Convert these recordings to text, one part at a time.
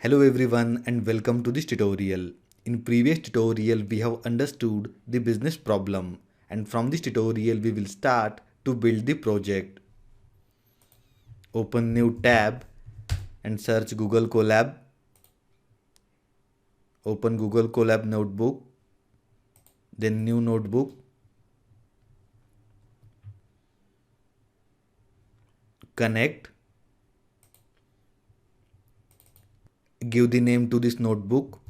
Hello everyone and welcome to this tutorial. In previous tutorial we have understood the business problem, and from this tutorial we will start to build the project. Open new tab and search Google Colab. Open Google Colab notebook, then new notebook. Connect. Give the name to this notebook.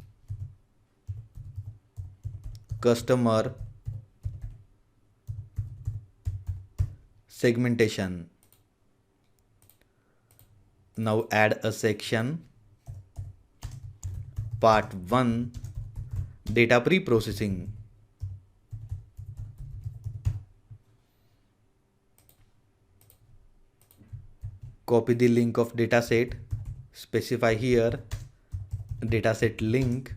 Customer segmentation. Now add a section. Part 1, data pre-processing. Copy the link of dataset. Specify here dataset link.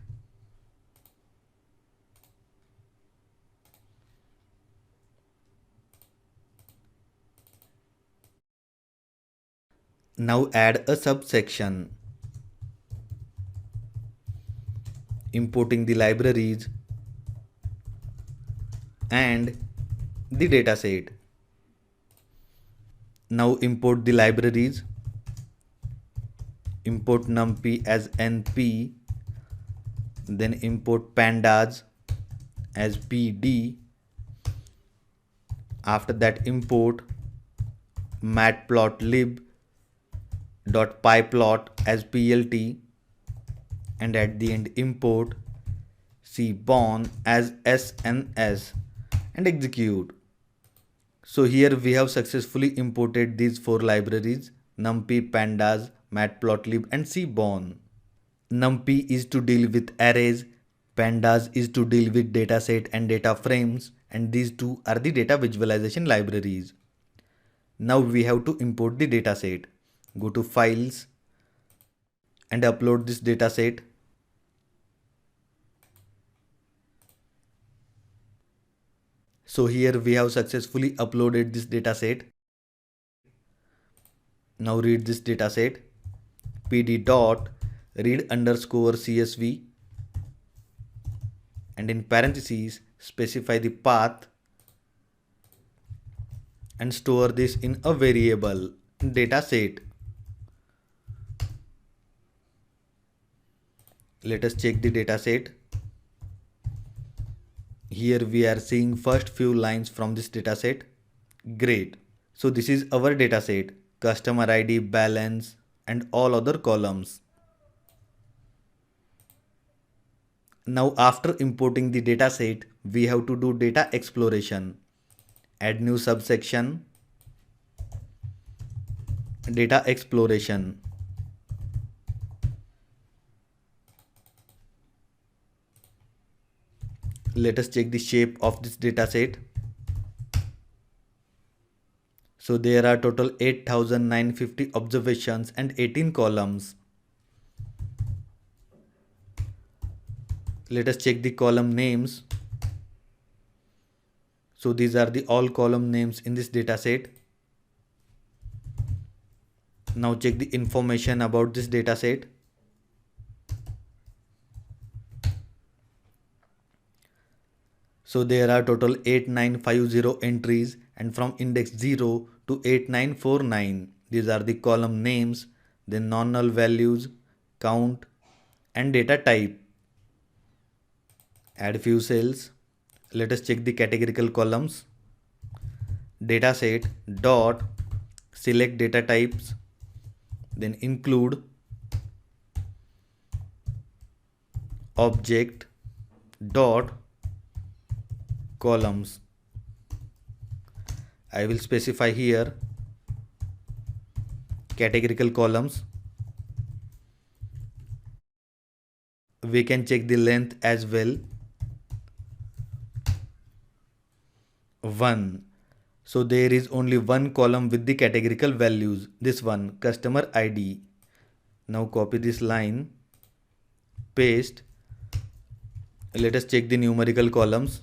Now add a subsection. Importing the libraries and the dataset. Now import the libraries. Import numpy as np, then import pandas as pd. After that import matplotlib.pyplot as plt, and at the end import cbon as sns and execute. So here we have successfully imported these 4 libraries: NumPy, Pandas, Matplotlib and cbon. NumPy is to deal with arrays, Pandas is to deal with dataset and data frames, and these two are the data visualization libraries. Now we have to import the dataset. Go to Files and upload this dataset. So here we have successfully uploaded this dataset. Now read this dataset. pd dot read underscore csv, and in parentheses specify the path and store this in a variable dataset. Let us check the dataset. Here we are seeing first few lines from this dataset. Great. So this is our dataset: customer ID, balance and all other columns. Now after importing the dataset, we have to do data exploration. Add new subsection, data exploration. Let us check the shape of this dataset. So there are total 8,950 observations and 18 columns. Let us check the column names. So these are the all column names in this dataset. Now check the information about this dataset. So there are total 8950 entries, and from index 0 to 8949. These are the column names, then non-null values, count and data type. Add few cells. Let us check the categorical columns. Dataset dot select data types, then include object dot columns. I will specify here categorical columns. We can check the length as well. 1. So there is only one column with the categorical values. This one, customer ID. Now copy this line, paste. Let us check the numerical columns.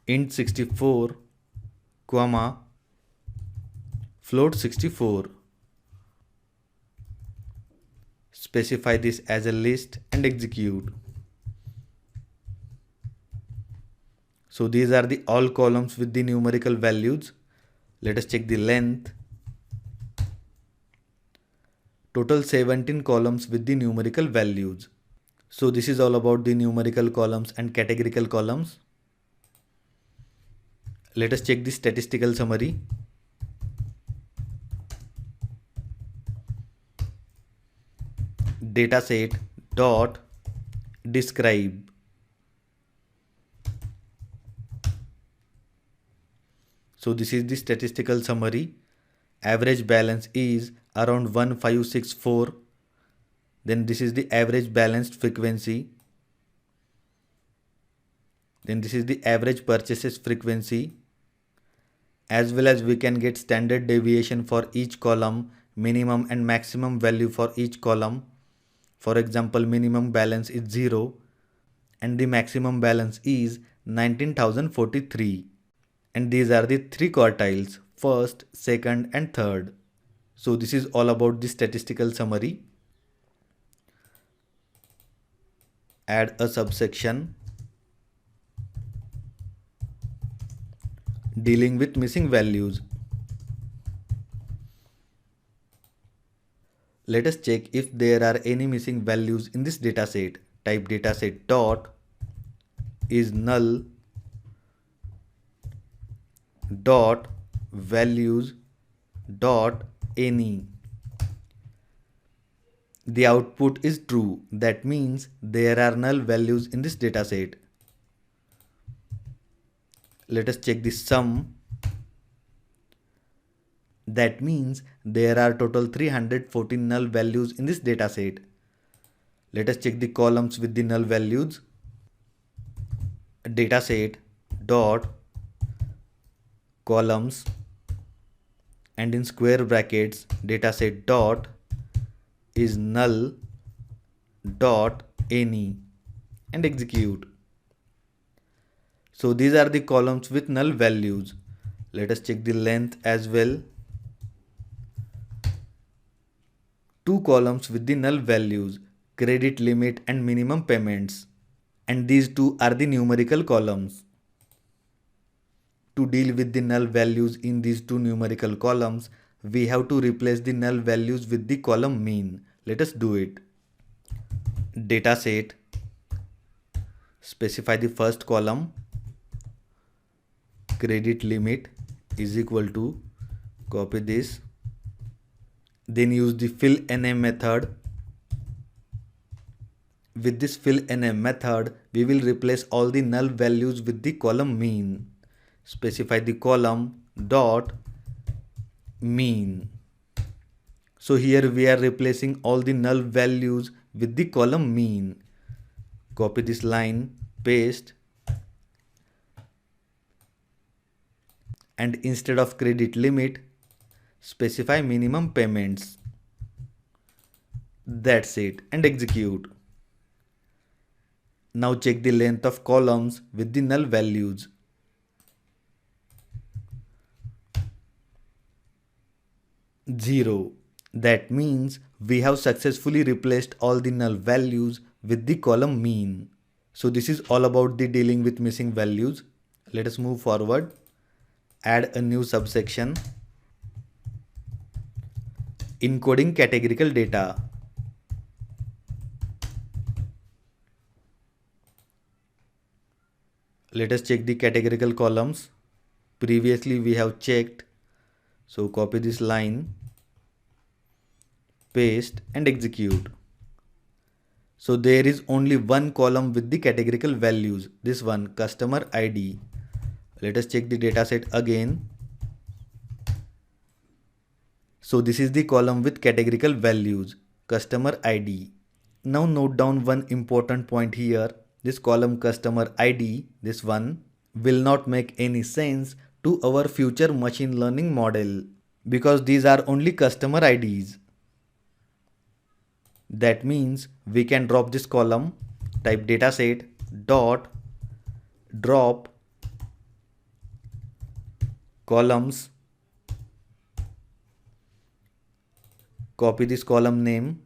Int 64, comma, float 64. Specify this as a list and execute. So these are the all columns with the numerical values. Let us check the length. Total 17 columns with the numerical values. So this is all about the numerical columns and categorical columns. Let us check the statistical summary. Dataset dot describe. So this is the statistical summary. Average balance is around 1564. Then this is the average balanced frequency. Then this is the average purchases frequency. As well as we can get standard deviation for each column, minimum and maximum value for each column. For example, minimum balance is 0 and the maximum balance is 19,043. And these are the three quartiles, first, second and third. So this is all about the statistical summary. Add a subsection dealing with missing values. Let us check if there are any missing values in this dataset. Type dataset dot is null dot values dot any. The output is true. That means there are null values in this dataset. Let us check the sum. That means there are total 314 null values in this dataset. Let us check the columns with the null values. Dataset dot columns and in square brackets dataset dot is null dot any and execute. So these are the columns with null values. Let us check the length as well. Two columns with the null values, credit limit and minimum payments. And these two are the numerical columns. To deal with the null values in these two numerical columns, we have to replace the null values with the column mean. Let us do it. Dataset, specify the first column, credit limit is equal to, copy this, then use the fill name method. With this fill name method, we will replace all the null values with the column mean. Specify the column dot mean. So here we are replacing all the null values with the column mean. Copy this line, paste, and instead of credit limit, specify minimum payments. That's it, and execute. Now check the length of columns with the null values. 0. That means we have successfully replaced all the null values with the column mean. So this is all about the dealing with missing values. Let us move forward. Add a new subsection. Encoding categorical data. Let us check the categorical columns. Previously we have checked. So copy this line, paste and execute. So there is only one column with the categorical values. This one, customer ID. Let us check the dataset again. So this is the column with categorical values, customer ID. Now note down one important point here. This column customer ID, this one, will not make any sense to our future machine learning model because these are only customer IDs. That means we can drop this column, type dataset dot drop columns, copy this column name,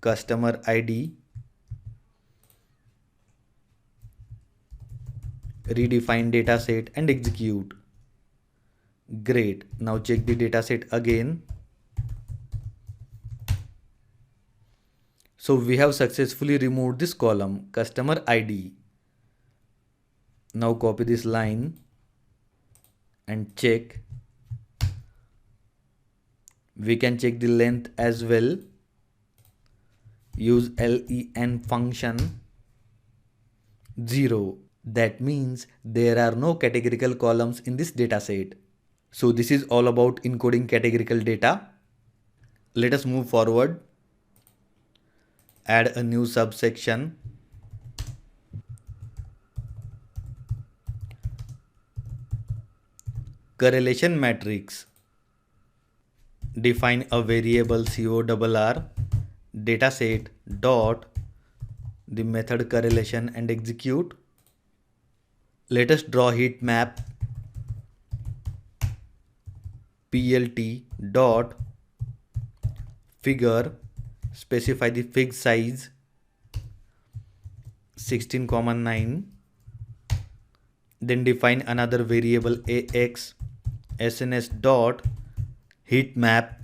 customer ID, redefine dataset and execute. Great. Now check the dataset again. So we have successfully removed this column, customer ID. Now copy this line and check. We can check the length as well. Use len function 0. That means there are no categorical columns in this dataset. So this is all about encoding categorical data. Let us move forward. Add a new subsection. Correlation matrix. Define a variable CORR dataset dot the method correlation and execute. Let us draw heat map plt dot figure, specify the fig size 16,9, then define another variable ax sns dot heat map,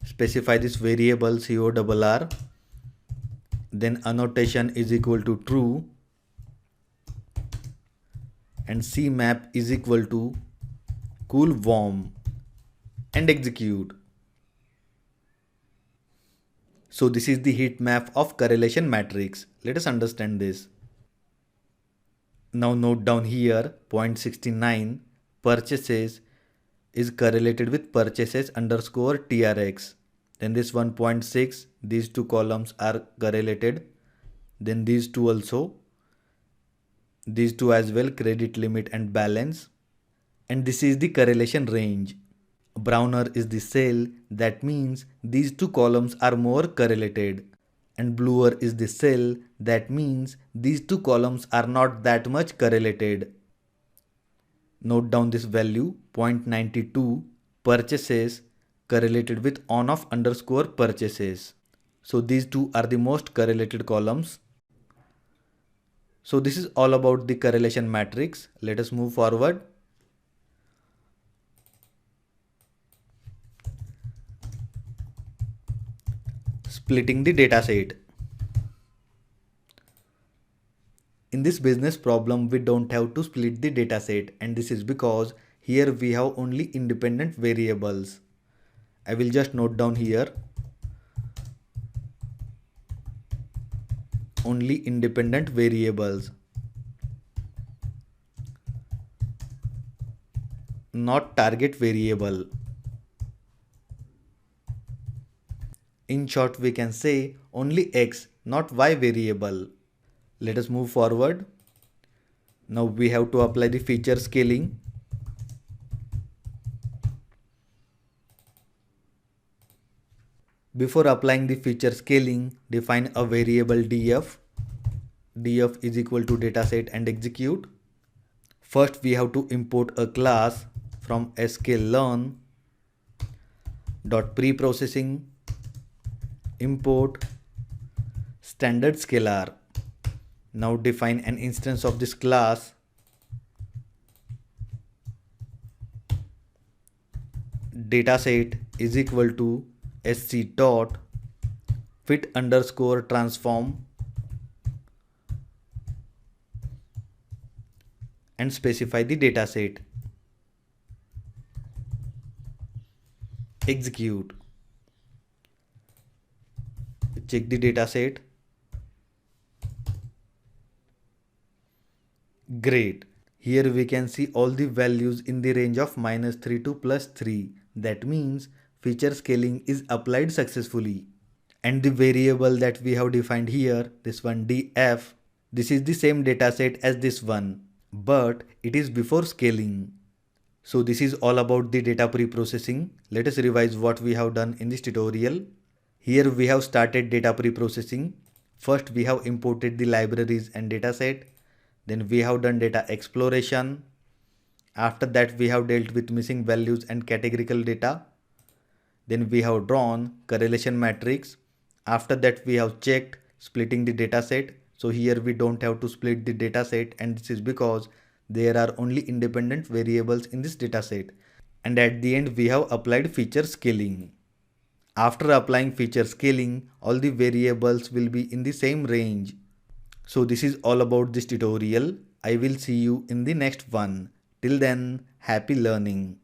specify this variable CORR, then annotation is equal to true and cmap is equal to cool warm and execute. So this is the heat map of correlation matrix. Let us understand this. Now note down here point 69 purchases is correlated with purchases underscore TRX. Then this 1.6, these two columns are correlated. Then these two also. These two as well, credit limit and balance. And this is the correlation range. Browner is the cell, that means these two columns are more correlated. And bluer is the cell, that means these two columns are not that much correlated. Note down this value 0.92 purchases correlated with on-off underscore purchases. So these two are the most correlated columns. So this is all about the correlation matrix. Let us move forward. Splitting the dataset. In this business problem, we don't have to split the dataset, and this is because here we have only independent variables. I will just note down here only independent variables, not target variable. In short, we can say only X, not Y variable. Let us move forward. Now we have to apply the feature scaling. Before applying the feature scaling, define a variable df. Df is equal to dataset and execute. First we have to import a class from sklearn dot preprocessing import standard scalar. Now define an instance of this class dataset is equal to sc dot fit underscore transform and specify the dataset. Execute. Check the dataset. Great. Here we can see all the values in the range of -3 to +3. That means feature scaling is applied successfully. And the variable that we have defined here, this one df, this is the same dataset as this one, but it is before scaling. So this is all about the data preprocessing. Let us revise what we have done in this tutorial. Here we have started data preprocessing. First we have imported the libraries and dataset. Then we have done data exploration. After that, we have dealt with missing values and categorical data. Then we have drawn correlation matrix. After that, we have checked splitting the data set. So here we don't have to split the data set, and this is because there are only independent variables in this data set. And at the end, we have applied feature scaling. After applying feature scaling, all the variables will be in the same range. So this is all about this tutorial. I will see you in the next one. Till then, happy learning.